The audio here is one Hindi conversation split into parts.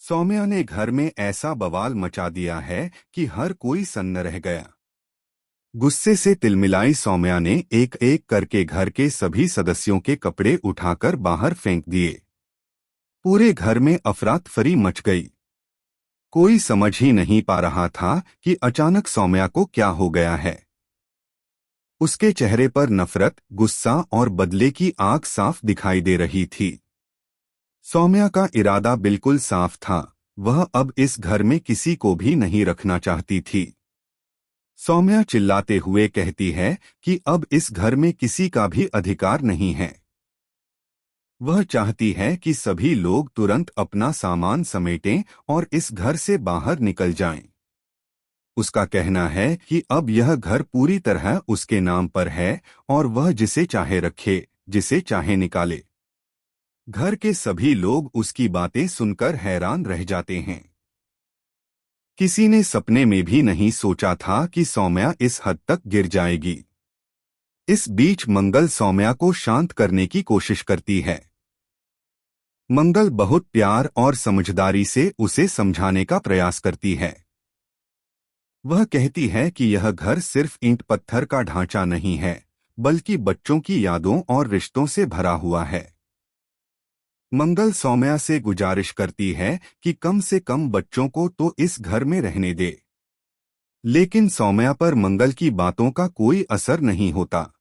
सौम्या ने घर में ऐसा बवाल मचा दिया है कि हर कोई सन्न रह गया। गुस्से से तिलमिलाई सौम्या ने एक एक करके घर के सभी सदस्यों के कपड़े उठाकर बाहर फेंक दिए। पूरे घर में अफरा-तफरी मच गई। कोई समझ ही नहीं पा रहा था कि अचानक सौम्या को क्या हो गया है। उसके चेहरे पर नफरत, गुस्सा और बदले की आग साफ दिखाई दे रही थी। सौम्या का इरादा बिल्कुल साफ था, वह अब इस घर में किसी को भी नहीं रखना चाहती थी। सौम्या चिल्लाते हुए कहती है कि अब इस घर में किसी का भी अधिकार नहीं है। वह चाहती है कि सभी लोग तुरंत अपना सामान समेटें और इस घर से बाहर निकल जाएं। उसका कहना है कि अब यह घर पूरी तरह उसके नाम पर है और वह जिसे चाहे रखे, जिसे चाहे निकाले। घर के सभी लोग उसकी बातें सुनकर हैरान रह जाते हैं। किसी ने सपने में भी नहीं सोचा था कि सौम्या इस हद तक गिर जाएगी। इस बीच मंगल सौम्या को शांत करने की कोशिश करती है। मंगल बहुत प्यार और समझदारी से उसे समझाने का प्रयास करती है। वह कहती है कि यह घर सिर्फ ईंट पत्थर का ढांचा नहीं है, बल्कि बच्चों की यादों और रिश्तों से भरा हुआ है। मंगल सौम्या से गुजारिश करती है कि कम से कम बच्चों को तो इस घर में रहने दे। लेकिन सौम्या पर मंगल की बातों का कोई असर नहीं होता।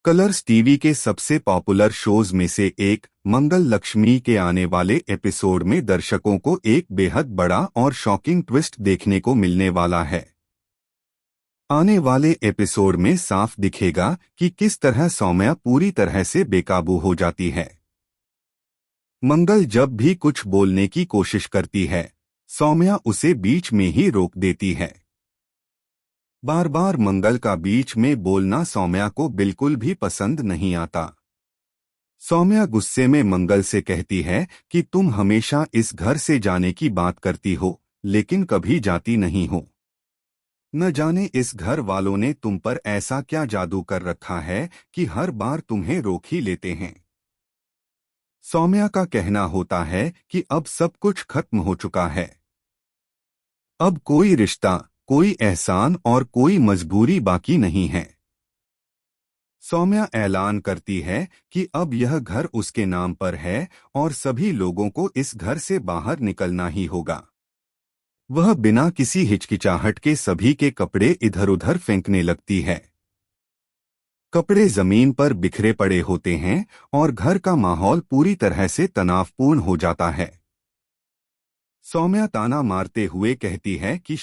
कलर्स टीवी के सबसे पॉपुलर शोज में से एक मंगल लक्ष्मी के आने वाले एपिसोड में दर्शकों को एक बेहद बड़ा और शॉकिंग ट्विस्ट देखने को मिलने वाला है। आने वाले एपिसोड में साफ दिखेगा कि किस तरह सौम्या पूरी तरह से बेकाबू हो जाती है। मंगल जब भी कुछ बोलने की कोशिश करती है, सौम्या उसे बीच में ही रोक देती है। बार बार मंगल का बीच में बोलना सौम्या को बिल्कुल भी पसंद नहीं आता। सौम्या गुस्से में मंगल से कहती है कि तुम हमेशा इस घर से जाने की बात करती हो, लेकिन कभी जाती नहीं हो। न जाने इस घर वालों ने तुम पर ऐसा क्या जादू कर रखा है कि हर बार तुम्हें रोक ही लेते हैं। सौम्या का कहना होता है कि अब सब कुछ खत्म हो चुका है। अब कोई रिश्ता, कोई एहसान और कोई मजबूरी बाकी नहीं है। सौम्या ऐलान करती है कि अब यह घर उसके नाम पर है और सभी लोगों को इस घर से बाहर निकलना ही होगा। वह बिना किसी हिचकिचाहट के सभी के कपड़े इधर-उधर फेंकने लगती है। कपड़े जमीन पर बिखरे पड़े होते हैं और घर का माहौल पूरी तरह से तनावपूर्ण हो जाता है। सौम्या ताना मारते हुए कहती है कि